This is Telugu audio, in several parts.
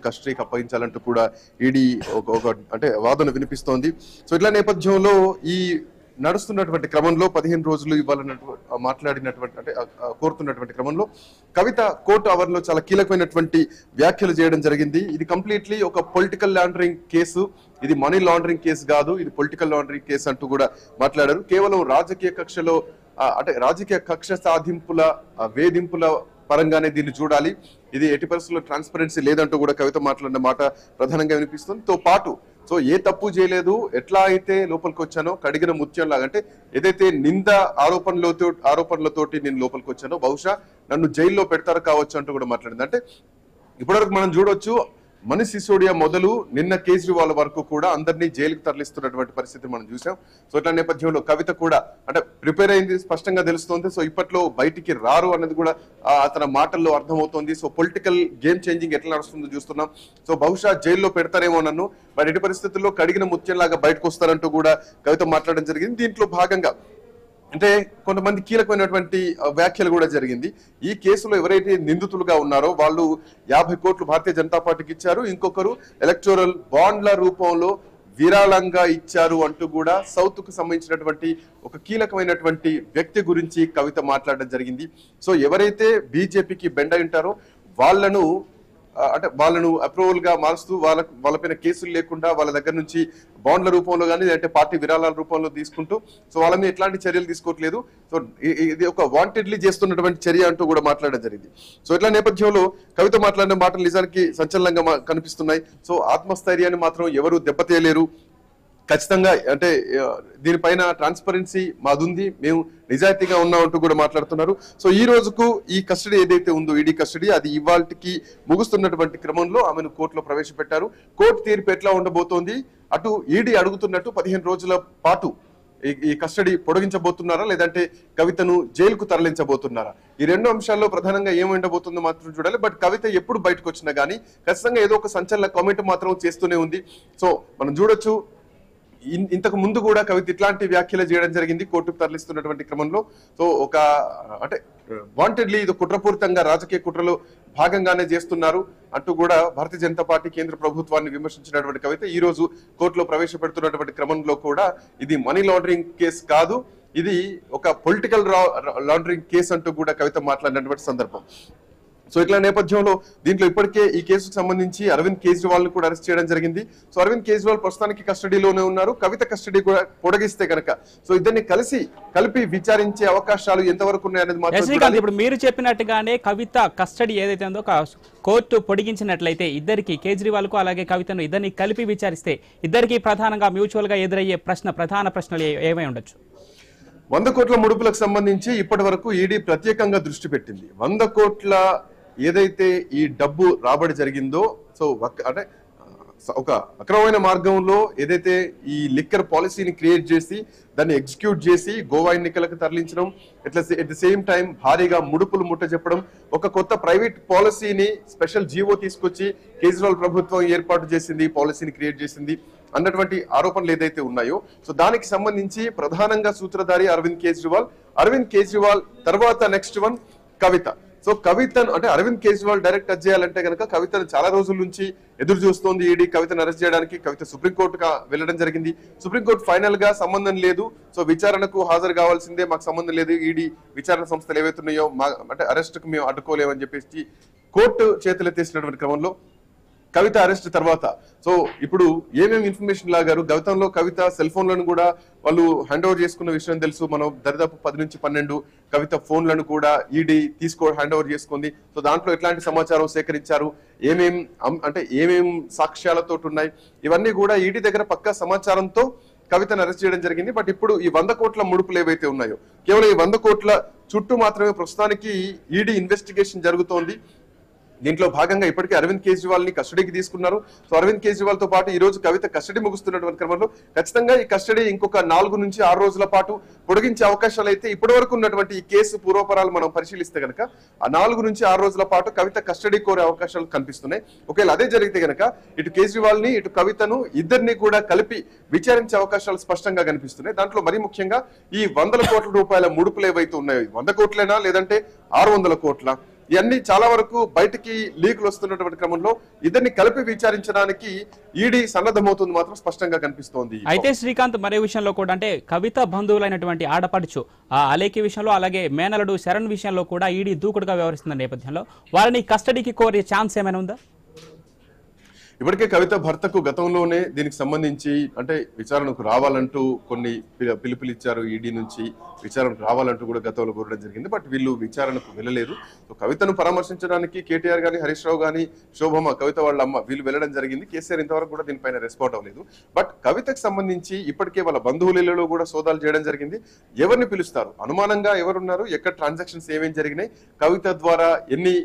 కస్టడీకి అప్పగించాలంటూ కూడా ఈడీ ఒక అంటే వాదన వినిపిస్తోంది. సో ఇట్లా నేపథ్యంలో ఈ నడుస్తున్నటువంటి క్రమంలో 15 రోజులు ఇవ్వాలన్నటువంటి మాట్లాడినటువంటి అంటే కోరుతున్నటువంటి క్రమంలో కవిత కోర్టు అవర్లో చాలా కీలకమైనటువంటి వ్యాఖ్యలు చేయడం జరిగింది. ఇది కంప్లీట్లీ ఒక పొలిటికల్ లాండరింగ్ కేసు, ఇది మనీ లాండరింగ్ కేసు కాదు, ఇది పొలిటికల్ లాండరింగ్ కేసు అంటూ కూడా మాట్లాడారు. కేవలం రాజకీయ కక్షలో అంటే రాజకీయ కక్ష సాధింపుల వేధింపుల పరంగానే దీన్ని చూడాలి, ఇది ఎట్టి పరిస్థితుల్లో ట్రాన్స్పరెన్సీ లేదంటూ కూడా కవిత మాట్లాడిన మాట ప్రధానంగా వినిపిస్తుంది. తో పాటు సో ఏ తప్పు చేయలేదు, ఎట్లా అయితే లోపలికి వచ్చానో కడిగిన ముత్యం లాగా, అంటే ఏదైతే నింద ఆరోపణలతోటి నేను లోపలికి వచ్చానో బహుశా నన్ను జైల్లో పెడతారు కావచ్చు అంటూ కూడా మాట్లాడింది. అంటే ఇప్పటివరకు మనం చూడొచ్చు, మనీష్ సిసోడియా మొదలు నిన్న కేజ్రీవాల్ వరకు కూడా అందరినీ జైలుకు తరలిస్తున్నటువంటి పరిస్థితి మనం చూసాం. సో ఇట్లా నేపథ్యంలో కవిత కూడా అంటే ప్రిపేర్ అయింది స్పష్టంగా తెలుస్తోంది. సో ఇప్పట్లో బయటికి రారు అన్నది కూడా తన మాటల్లో అర్థమవుతోంది. సో పొలిటికల్ గేమ్ చేంజింగ్ ఎట్లా నడుస్తుందో చూస్తున్నాం. సో బహుశా జైల్లో పెడతారేమో నన్ను, మరి ఎట్టి పరిస్థితుల్లో కడిగిన ముత్యంలాగా బయటకు వస్తారంటూ కూడా కవిత మాట్లాడడం జరిగింది. దీంట్లో భాగంగా అంటే కొంతమంది కీలకమైనటువంటి వ్యాఖ్యలు కూడా జరిగింది. ఈ కేసులో ఎవరైతే నిందితులుగా ఉన్నారో వాళ్ళు 50 కోట్లు భారతీయ జనతా పార్టీకి ఇచ్చారు, ఇంకొకరు ఎలక్టోరల్ బాండ్ల రూపంలో విరాళంగా ఇచ్చారు అంటూ కూడా సౌత్ కు సంబంధించినటువంటి ఒక కీలకమైనటువంటి వ్యక్తి గురించి కవిత మాట్లాడడం జరిగింది. సో ఎవరైతే బీజేపీకి బెండ్ అయి ఉంటారో వాళ్ళను అప్రూవల్ గా మారుస్తూ వాళ్ళపైన కేసులు లేకుండా వాళ్ళ దగ్గర నుంచి బాండ్ల రూపంలో కానీ అంటే పార్టీ విరాళాల రూపంలో తీసుకుంటూ సో వాళ్ళ మీద ఎట్లాంటి చర్యలు తీసుకోవట్లేదు. సో ఇది ఒక వాంటెడ్లీ చేస్తున్నటువంటి చర్య అంటూ కూడా మాట్లాడడం జరిగింది. సో ఇట్లా నేపథ్యంలో కవిత మాట్లాడిన మాటలు నిజానికి సంచలనంగా కనిపిస్తున్నాయి. సో ఆత్మస్థైర్యాన్ని మాత్రం ఎవరు దెబ్బతీయలేరు, ఖచ్చితంగా అంటే దీనిపైన ట్రాన్స్పరెన్సీ మాదుంది, మేము నిజాయితీగా ఉన్నామంటూ కూడా మాట్లాడుతున్నారు. సో ఈ రోజుకు ఈ కస్టడీ ఏదైతే ఉందో ఈడీ కస్టడీ అది ఇవాళకి ముగుస్తున్నటువంటి క్రమంలో ఆమెను కోర్టులో ప్రవేశపెట్టారు. కోర్టు తీర్పు ఎట్లా ఉండబోతోంది, అటు ఈడీ అడుగుతున్నట్టు 15 రోజుల పాటు ఈ కస్టడీ పొడిగించబోతున్నారా లేదంటే కవితను జైలుకు తరలించబోతున్నారా, ఈ రెండు అంశాల్లో ప్రధానంగా ఏమి ఉండబోతుందో మాత్రం చూడాలి. బట్ కవిత ఎప్పుడు బయటకు వచ్చినా గానీ ఖచ్చితంగా ఏదో ఒక సంచలన కామెంట్ మాత్రం చేస్తూనే ఉంది. సో మనం చూడొచ్చు, ఇంతకు ముందు కూడా కవిత ఇట్లాంటి వ్యాఖ్యలు చేయడం జరిగింది కోర్టుకు తరలిస్తున్నటువంటి క్రమంలో. సో ఒక అంటే వాంటెడ్లీ ఇది కుట్రపూరితంగా రాజకీయ కుట్రలో భాగంగానే చేస్తున్నారు అంటూ కూడా భారతీయ జనతా పార్టీ కేంద్ర ప్రభుత్వాన్ని విమర్శించినటువంటి కవిత ఈ రోజు కోర్టులో ప్రవేశపెడుతున్నటువంటి క్రమంలో కూడా ఇది మనీ లాండరింగ్ కేసు కాదు, ఇది ఒక పొలిటికల్ లాండరింగ్ కేసు అంటూ కూడా కవిత మాట్లాడినటువంటి సందర్భం. సో ఇట్లా నేపథ్యంలో దీంట్లో ఇప్పటికే ఈ కేసుకు సంబంధించి అరవింద్ కేజ్రీవాల్ ను కూడా అరెస్ట్ చేయడం జరిగింది. సో అరవింద్ కేజ్రీవాల్ ప్రస్తుతానికి కస్టడీలోనే ఉన్నారు. కవిత కస్టడీ కూడా పొడిగిస్తే కనుక సో ఇద్దరిని కలిపి విచారించే అవకాశాలు ఎంతవరకు ఉన్నాయనేది మాత్రం ఇప్పుడు మీరు చెప్పినట్టుగానే కవిత కస్టడీ ఏదైతే ఉందో కోర్టు పొడిగించినట్లయితే ఇద్దరికి కేజ్రీవాల్ కు అలాగే కవితను ఇద్దరిని కలిపి విచారిస్తే ఇద్దరికి ప్రధానంగా మ్యూచువల్ గా ఎదురయ్యే ప్రధాన ప్రశ్నలు ఏమై ఉండొచ్చు? 100 కోట్ల ముడుపులకు సంబంధించి ఇప్పటి వరకు ఈడీ ప్రత్యేకంగా దృష్టి పెట్టింది. 100 కోట్ల ఏదైతే ఈ డబ్బు రాబడి జరిగిందో సో అంటే ఒక అక్రమమైన మార్గంలో ఏదైతే ఈ లిక్కర్ పాలసీని క్రియేట్ చేసి దాన్ని ఎగ్జిక్యూట్ చేసి గోవా ఎన్నికలకు తరలించడం, ఎట్ ది సేమ్ టైం భారీగా ముడుపులు ముట్ట చెప్పడం, ఒక కొత్త ప్రైవేట్ పాలసీని స్పెషల్ జీవో తీసుకొచ్చి కేజ్రీవాల్ ప్రభుత్వం ఏర్పాటు చేసింది, పాలసీని క్రియేట్ చేసింది అన్నటువంటి ఆరోపణలు ఏదైతే ఉన్నాయో సో దానికి సంబంధించి ప్రధానంగా సూత్రధారి అరవింద్ కేజ్రీవాల్ తర్వాత నెక్స్ట్ వన్ కవిత. సో కవితను అంటే అరవింద్ కేజ్రీవాల్ డైరెక్ట్ టచ్ చేయాలంటే కనుక కవితను చాలా రోజుల నుంచి ఎదురు చూస్తోంది ఈడీ కవితను అరెస్ట్ చేయడానికి. కవిత సుప్రీంకోర్టుగా వెళ్ళడం జరిగింది. సుప్రీంకోర్టు ఫైనల్ గా సంబంధం లేదు, సో విచారణకు హాజరు కావాల్సిందే, మాకు సంబంధం లేదు, ఈడీ విచారణ సంస్థలు ఏవైతున్నాయో అంటే అరెస్ట్ కు మేము అడ్డుకోలేమని చెప్పేసి కోర్టు చేతులెత్తేసినటువంటి క్రమంలో కవిత అరెస్ట్ తర్వాత సో ఇప్పుడు ఏమేమి ఇన్ఫర్మేషన్ లాగారు, గతంలో కవిత సెల్ ఫోన్లను కూడా వాళ్ళు హ్యాండ్ ఓవర్ చేసుకున్న విషయం తెలుసు. మనం దరిదాపు 10 నుంచి 12 కవిత ఫోన్లను కూడా ఈడీ హ్యాండ్ ఓవర్ చేసుకుంది. సో దాంట్లో ఎట్లాంటి సమాచారం సేకరించారు, ఏమేం సాక్ష్యాలతో ఉన్నాయి, ఇవన్నీ కూడా ఈడీ దగ్గర పక్కా సమాచారంతో కవితను అరెస్ట్ చేయడం జరిగింది. బట్ ఇప్పుడు ఈ 100 కోట్ల ముడుపులు ఏవైతే ఉన్నాయో కేవలం ఈ 100 కోట్ల చుట్టూ మాత్రమే ప్రస్తుతానికి ఈడీ ఇన్వెస్టిగేషన్ జరుగుతోంది. దీంట్లో భాగంగా ఇప్పటికే అరవింద్ కేజ్రీవాల్ ని కస్టడీకి తీసుకున్నారు. సో అరవింద్ కేజ్రీవాల్ తో పాటు ఈ రోజు కవిత కస్టడీ ముగుస్తున్నటువంటి క్రమంలో ఖచ్చితంగా ఈ కస్టడీ ఇంకొక 4 నుంచి 6 రోజుల పాటు పొడిగించే అవకాశాలు అయితే ఇప్పటి వరకు ఉన్నటువంటి ఈ కేసు పూర్వపరాలు మనం పరిశీలిస్తే కనుక ఆ 4 నుంచి 6 రోజుల పాటు కవిత కస్టడీ కోరే అవకాశాలు కనిపిస్తున్నాయి. ఒకవేళ అదే జరిగితే కనుక ఇటు కేజ్రీవాల్ ని ఇటు కవితను ఇద్దరిని కూడా కలిపి విచారించే అవకాశాలు స్పష్టంగా కనిపిస్తున్నాయి. దాంట్లో మరీ ముఖ్యంగా ఈ 100 కోట్ల రూపాయల ముడుపులు ఏవైతే ఉన్నాయో 100 కోట్లేనా లేదంటే 600 కోట్ల ఇవన్నీ చాలా వరకు బయటికి లీకులు వస్తున్నటువంటి క్రమంలో ఇద్దరిని కలిపి విచారించడానికి ఈడీ సన్నద్ధమవుతుంది మాత్రం స్పష్టంగా కనిపిస్తోంది. అయితే శ్రీకాంత్ మరే విషయంలో కూడా అంటే కవిత బంధువులైనటువంటి ఆడపడుచు ఆ అలేఖి విషయంలో అలాగే మేనలుడు శరణ్ విషయంలో కూడా ఈడీ దూకుడుగా వ్యవహరిస్తున్న నేపథ్యంలో వారిని కస్టడీకి కోరే ఛాన్స్ ఏమైనా ఉందా? ఇప్పటికే కవిత భర్తకు గతంలోనే దీనికి సంబంధించి అంటే విచారణకు రావాలంటూ కొన్ని పిలుపులు ఇచ్చారు ఈడీ నుంచి, విచారణకు రావాలంటూ కూడా గతంలో కోరడం జరిగింది. బట్ వీళ్ళు విచారణకు వెళ్ళలేదు. సో కవితను పరామర్శించడానికి కేటీఆర్ గానీ హరీష్ రావు గానీ శోభమ్మ కవిత వాళ్ళ అమ్మ వీళ్ళు వెళ్ళడం జరిగింది. కేసీఆర్ ఇంతవరకు కూడా దీనిపైన రెస్పాండ్ అవ్వలేదు. బట్ కవితకు సంబంధించి ఇప్పటికే వాళ్ళ బంధువులలో కూడా సోదాలు చేయడం జరిగింది. ఎవరిని పిలుస్తారు, అనుమానంగా ఎవరున్నారు, ఎక్కడ ట్రాన్సాక్షన్స్ ఏమేమి జరిగినాయి, కవిత ద్వారా ఎన్ని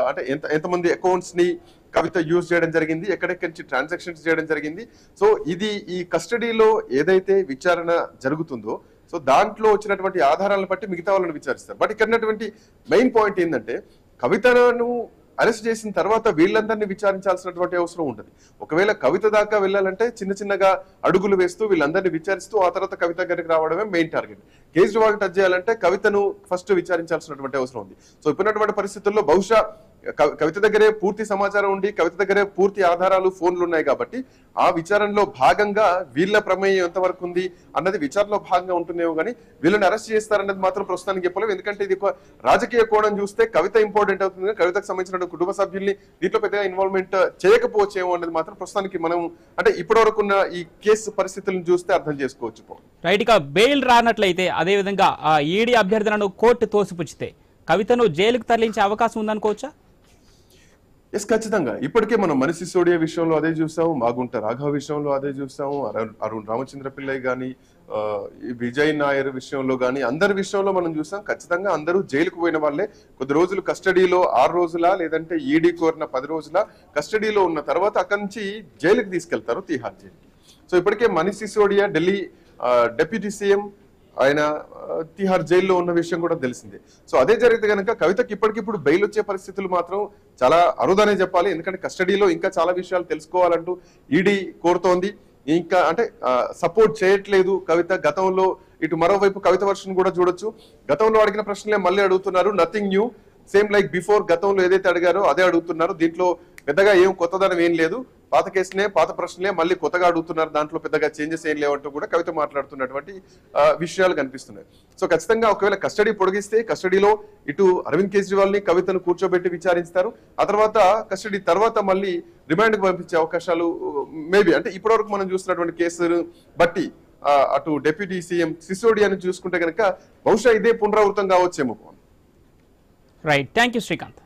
అంటే ఎంతమంది అకౌంట్స్ ని కవిత యూజ్ చేయడం జరిగింది, ఎక్కడెక్కడి నుంచి ట్రాన్సాక్షన్స్ చేయడం జరిగింది. సో ఇది ఈ కస్టడీలో ఏదైతే విచారణ జరుగుతుందో సో దాంట్లో వచ్చినటువంటి ఆధారాలను బట్టి మిగతా వాళ్ళని విచారిస్తారు. బట్ ఇక్కడ ఉన్నటువంటి మెయిన్ పాయింట్ ఏంటంటే కవితను అరెస్ట్ చేసిన తర్వాత వీళ్ళందరినీ విచారించాల్సినటువంటి అవసరం ఉంటుంది. ఒకవేళ కవిత దాకా వెళ్ళాలంటే చిన్నగా అడుగులు వేస్తూ వీళ్ళందరినీ విచారిస్తూ ఆ తర్వాత కవిత గారికి రావడమే మెయిన్ టార్గెట్. కేజ్రీవాల్ టచ్ చేయాలంటే కవితను ఫస్ట్ విచారించాల్సినటువంటి అవసరం ఉంది. సో ఇప్పుడున్నటువంటి పరిస్థితుల్లో బహుశా కవిత దగ్గరే పూర్తి సమాచారం ఉండి కవిత దగ్గరే పూర్తి ఆధారాలు ఫోన్లు ఉన్నాయి కాబట్టి ఆ విచారణలో భాగంగా వీళ్ళ ప్రమేయం ఎంతవరకు ఉంది అన్నది విచారణలో భాగంగా ఉంటుందేమో కానీ వీళ్ళని అరెస్ట్ చేస్తారన్నది మాత్రం ప్రస్తుతానికి చెప్పలేము. ఎందుకంటే ఇది ఒక రాజకీయ కోణం చూస్తే కవిత ఇంపార్టెంట్ అవుతుంది. కవితకు సంబంధించిన కుటుంబ సభ్యుల్ని దీంట్లో పెద్దగా ఇన్వాల్వ్మెంట్ చేయకపోవచ్చేమో అన్నది మాత్రం ప్రస్తుతానికి మనం అంటే ఇప్పటి వరకు ఉన్న ఈ కేసు పరిస్థితులను చూస్తే అర్థం చేసుకోవచ్చు. రైట్ గా బెయిల్ రానట్లయితే అదే విధంగా ఈడీ అభ్యర్థులను కోర్టు తోసిపుచ్చితే కవితను జైలుకు తరలించే అవకాశం ఉందనుకోవచ్చా? ఎస్, ఖచ్చితంగా. ఇప్పటికే మనం మనీష్ సిసోడియా విషయంలో అదే చూసాము, మాగుంట రాఘవ విషయంలో అదే చూసాము, అరుణ్ రామచంద్ర పిల్లయ్ కానీ విజయ్ నాయర్ విషయంలో కానీ అందరి విషయంలో మనం చూసాం. ఖచ్చితంగా అందరూ జైలుకు పోయిన వాళ్ళే. కొద్ది రోజులు కస్టడీలో 6 రోజుల లేదంటే ఈడీ కోరిన 10 రోజుల కస్టడీలో ఉన్న తర్వాత అక్కడి నుంచి జైలుకి తీసుకెళ్తారు, తీహార్ జైలుకి. సో ఇప్పటికే మనీష్ సిసోడియా ఢిల్లీ డిప్యూటీ సీఎం ఆయన తిహార్ జైల్లో ఉన్న విషయం కూడా తెలిసిందే. సో అదే జరిగితే కనుక కవితకి ఇప్పటికిప్పుడు బెయిల్ వచ్చే పరిస్థితులు మాత్రం చాలా అరుదనే చెప్పాలి. ఎందుకంటే కస్టడీలో ఇంకా చాలా విషయాలు తెలుసుకోవాలంటూ ఈడీ కోరుతోంది. ఇంకా అంటే సపోర్ట్ చేయట్లేదు కవిత. గతంలో ఇటు మరోవైపు కవిత వర్షన్ కూడా చూడొచ్చు. గతంలో అడిగిన ప్రశ్నలే మళ్ళీ అడుగుతున్నారు, nothing new, same like before. గతంలో ఏదైతే అడిగారో అదే అడుగుతున్నారు. దీంట్లో పెద్దగా ఏం కొత్తదనం ఏం లేదు, పాత కేసునే పాత ప్రశ్నలే మళ్ళీ కొత్తగా అడుగుతున్నారు, దాంట్లో పెద్దగా చేంజెస్ ఏం లేవంటూ కూడా కవిత మాట్లాడుతున్నటువంటి విషయాలు కనిపిస్తున్నాయి. సో ఖచ్చితంగా ఒకవేళ కస్టడీ పొడిగిస్తే కస్టడీలో ఇటు అరవింద్ కేజ్రీవాల్ ని కవితను కూర్చోబెట్టి విచారిస్తారు. ఆ తర్వాత కస్టడీ తర్వాత మళ్ళీ రిమాండ్ కు పంపించే అవకాశాలు మేబీ అంటే ఇప్పటివరకు మనం చూస్తున్నటువంటి కేసును బట్టి అటు డిప్యూటీ సీఎం సిసోడియాని చూసుకుంటే కనుక బహుశా ఇదే పునరావృతం కావచ్చేమో. Right, thank you Srikanth.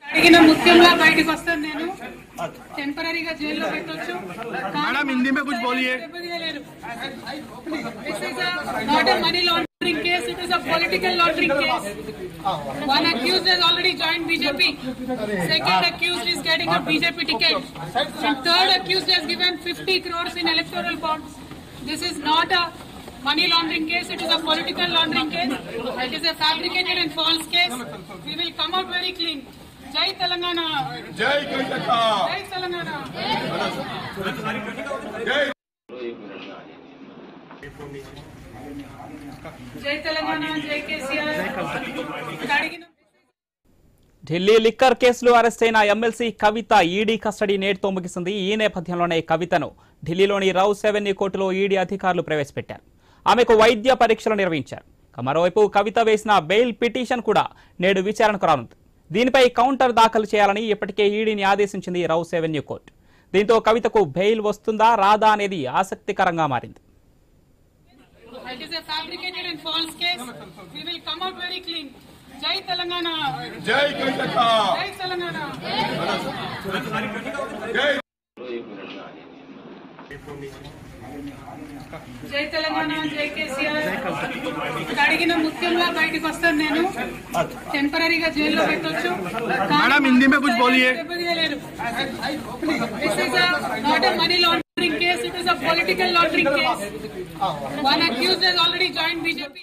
అడిగిన ముఖ్యంగా బయటకు వస్తాను నేను టెంపరీగా జైల్లో పెట్టొచ్చు. मैडम हिंदी में कुछ बोलिए. This is not a money laundering case, it is a political laundering case. One accused has already joined BJP. Second accused is getting a BJP ticket. And third accused has given 50 crores in electoral bonds. This is not a money laundering case, it is a political laundering case. It is a fabricated and false case. We will come out very clean. Jai Telangana. जय Karnataka. Jai Telangana. Jai Telangana. Jai KCR. Delhi liquor కేసులో అరెస్ట్ అయిన ఎమ్మెల్సీ కవిత ఈడీ కస్టడీ నేటితో ముగిసింది. ఈ నేపథ్యంలోనే కవితను ఢిల్లీలోని రౌస్ అవెన్యూ కోర్టులో ఈడీ అధికారులు ప్రవేశపెట్టారు. ఆమెకు వైద్య పరీక్షలు నిర్వహించారు. మరోవైపు కవిత వేసిన బెయిల్ పిటిషన్ కూడా నేడు విచారణకు రానుంది. దీనిపై కౌంటర్ దాఖలు చేయాలని ఇప్పటికే ఈడీని ఆదేశించింది రౌస్ అవెన్యూ కోర్టు. దీంతో కవితకు బెయిల్ వస్తుందా రాదా అనేది ఆసక్తికరంగా మారింది. It is a fabricated and false case. We will come out very clean. Jai Telangana. जय Karnataka. Jai Telangana. Jai Telangana. Jai KCR. అడిగిన ముఖ్యంగా బయటకు వస్తాను నేను టెంపరీగా జైల్లో పెట్టొచ్చు. मैडम हिंदी में कुछ बोलिए. This is not a money laundering case, it is a political laundering case. One accused has already joined BJP.